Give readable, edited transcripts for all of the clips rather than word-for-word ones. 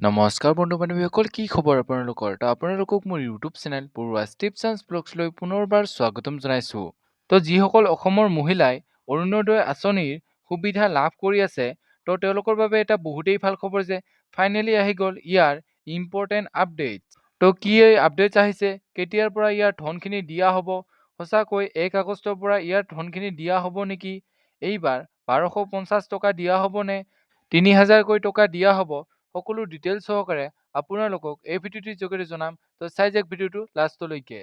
নমস্কাৰ বন্ধু-বান্ধৱীসকল, কি খবৰ আপোনালোকৰ? আপোনালোকক মোৰ ইউটিউব চেনেল পৰুৱাছ টিপছ এণ্ড ব্লগছলৈ পুনৰবাৰ স্বাগতম জনাইছোঁ। যিসকল অসমৰ মহিলাই অৰুণোদয় আঁচনিৰ সুবিধা লাভ কৰি আছে, তেওঁলোকৰ বাবে এটা বহুতেই ভাল খবৰ যে ফাইনেলি আহি গ'ল ইয়াৰ ইম্পৰ্টেণ্ট আপডেট। কি এই আপডেটছ আহিছে, কেতিয়াৰ পৰা ইয়াৰ ধনখিনি দিয়া হ'ব? সঁচাকৈ 1 আগষ্টৰ পৰা ইয়াৰ ধনখিনি দিয়া হ'ব নেকি? এইবাৰ 1250 টকা দিয়া হ'বনে? 3000কৈ টকা দিয়া হ'ব? সকলো ডিটেইলছ সহকাৰে আপোনালোকক এই ভিডিঅ'টিৰ যোগেদি জনাম। চাই যাওক ভিডিঅ'টো লাষ্টলৈকে।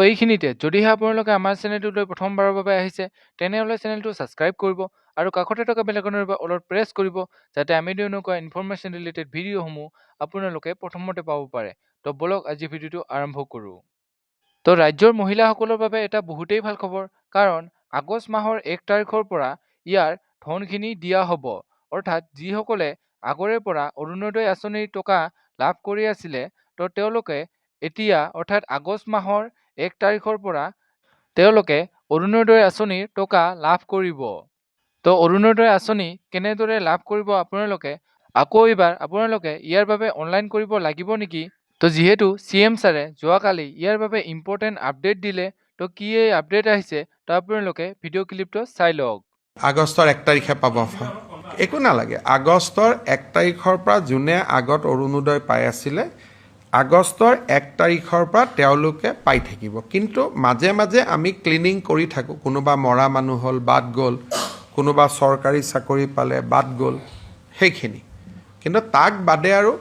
এইখিনিতে যদিহে আপোনালোকে আমাৰ চেনেলটোলৈ প্ৰথমবাৰৰ বাবে আহিছে, তেনেহ'লে চেনেলটো ছাবস্ক্ৰাইব কৰিব আৰু কাষতে থকা বেল আইকনৰ অলপ প্ৰেছ কৰিব, যাতে আমি দিওঁ এনেকুৱা ইনফৰমেশ্যন ৰিলেটেড ভিডিঅ'সমূহ আপোনালোকে প্ৰথমতে পাব পাৰে। ব'লক আজি ভিডিঅ'টো আৰম্ভ কৰোঁ। ৰাজ্যৰ মহিলাসকলৰ বাবে এটা বহুতেই ভাল খবৰ, কাৰণ আগষ্ট মাহৰ 1 তাৰিখৰ পৰা ইয়াৰ ধনখিনি দিয়া হ'ব। অৰ্থাৎ যিসকলে আগৰে পৰা অৰুণোদয় আঁচনিৰ টকা লাভ কৰি আছিলে, তেওঁলোকে এতিয়া অৰ্থাৎ আগষ্ট মাহৰ 1 তাৰিখৰ পৰা তেওঁলোকে অৰুণোদয় আঁচনিৰ টকা লাভ কৰিব। অৰুণোদয় আঁচনি কেনেদৰে লাভ কৰিব আপোনালোকে? আকৌ এইবাৰ আপোনালোকে ইয়াৰ বাবে অনলাইন কৰিব লাগিব নেকি? যিহেতু CM ছাৰে যোৱাকালি ইয়াৰ বাবে ইম্পৰ্টেণ্ট আপডেট দিলে, কি এই আপডেট আহিছে আপোনালোকে ভিডিঅ' ক্লিপটো চাই লওক। আগষ্টৰ 1 তাৰিখে পাব। একো নালাগে, আগষ্টৰ 1 তাৰিখৰ পৰা যোনে আগত অৰুণোদয় পাই আছিলে, আগষ্টৰ 1 তাৰিখৰ পৰা তেওঁলোকে পাই থাকিব। কিন্তু মাজে মাজে আমি ক্লিনিং কৰি থাকোঁ। কোনোবা মৰা মানুহ হ'ল, বাদ গ'ল, কোনোবা চৰকাৰী চাকৰি পালে, বাদ গ'ল, সেইখিনি। কিন্তু তাক বাদে আৰু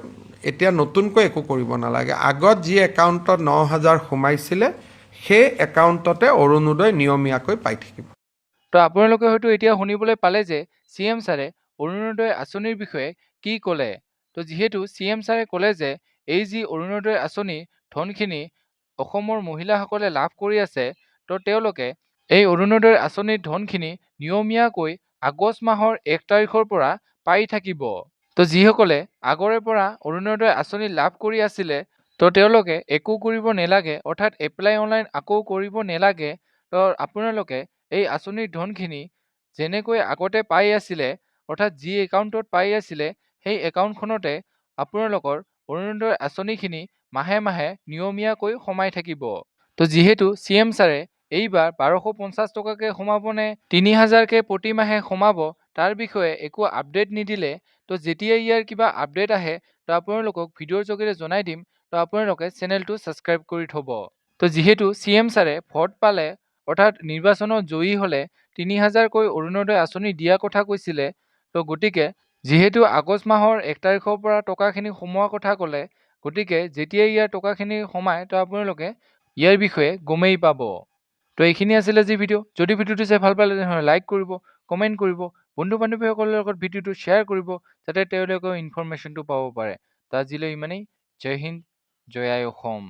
এতিয়া নতুনকৈ একো কৰিব নালাগে। আগত যি একাউণ্টত 9000 সোমাইছিলে, সেই একাউণ্টতে অৰুণোদয় নিয়মীয়াকৈ পাই থাকিব। আপোনালোকে হয়তো এতিয়া শুনিবলৈ পালে যে CM ছাৰে অৰুণোদয় আঁচনিৰ বিষয়ে কি ক'লে। যিহেতু CM ছাৰে ক'লে যে এই যি অৰুণোদয় আঁচনি ধনখিনি অসমৰ মহিলাসকলে লাভ কৰি আছে, তেওঁলোকে এই অৰুণোদয় আঁচনিৰ ধনখিনি নিয়মীয়াকৈ আগষ্ট মাহৰ 1 তাৰিখৰ পৰা পাই থাকিব। যিসকলে আগৰে পৰা অৰুণোদয় আঁচনি লাভ কৰি আছিলে, তেওঁলোকে একো কৰিব নালাগে, অৰ্থাৎ এপ্লাই অনলাইন আকৌ কৰিব নালাগে। আপোনালোকে এই আঁচনিৰ ধনখিনি যেনেকৈ আগতে পাই আছিলে, অৰ্থাৎ যি একাউণ্টত পাই আছিলে, সেই একাউণ্টখনতে আপোনালোকৰ অৰুণোদয় আঁচনিখিনি মাহে মাহে নিয়মীয়াকৈ সোমাই থাকিব। যিহেতু CM ছাৰে এইবাৰ 1250 টকাকৈ সোমাবনে 3000কৈ প্ৰতি মাহে সোমাব, তাৰ বিষয়ে একো আপডেট নিদিলে। যেতিয়া ইয়াৰ কিবা আপডেট আহে, আপোনালোকক ভিডিঅ'ৰ যোগেৰে জনাই দিম। আপোনালোকে চেনেলটো ছাবস্ক্ৰাইব কৰি থ'ব। যিহেতু CM ছাৰে ভোট পালে, অৰ্থাৎ নিৰ্বাচনত জয়ী হ'লে 3000কৈ অৰুণোদয় আঁচনি দিয়াৰ কথা কৈছিলে। গতিকে যিহেতু আগষ্ট মাহৰ 1 তাৰিখৰ পৰা টকাখিনি সোমোৱাৰ কথা ক'লে, গতিকে যেতিয়াই ইয়াৰ টকাখিনি সোমায়, আপোনালোকে ইয়াৰ বিষয়ে গমেই পাব। এইখিনি আছিলে আজি ভিডিঅ'। যদি ভিডিঅ'টো চাই ভাল পালে তেনেহ'লে লাইক কৰিব, কমেণ্ট কৰিব, বন্ধু-বান্ধৱীসকলৰ লগত ভিডিঅ'টো শ্বেয়াৰ কৰিব, যাতে তেওঁলোকেও ইনফৰমেশ্যনটো পাব পাৰে। আজিলৈ ইমানেই। জয় হিন্দ, জয় আই অসম।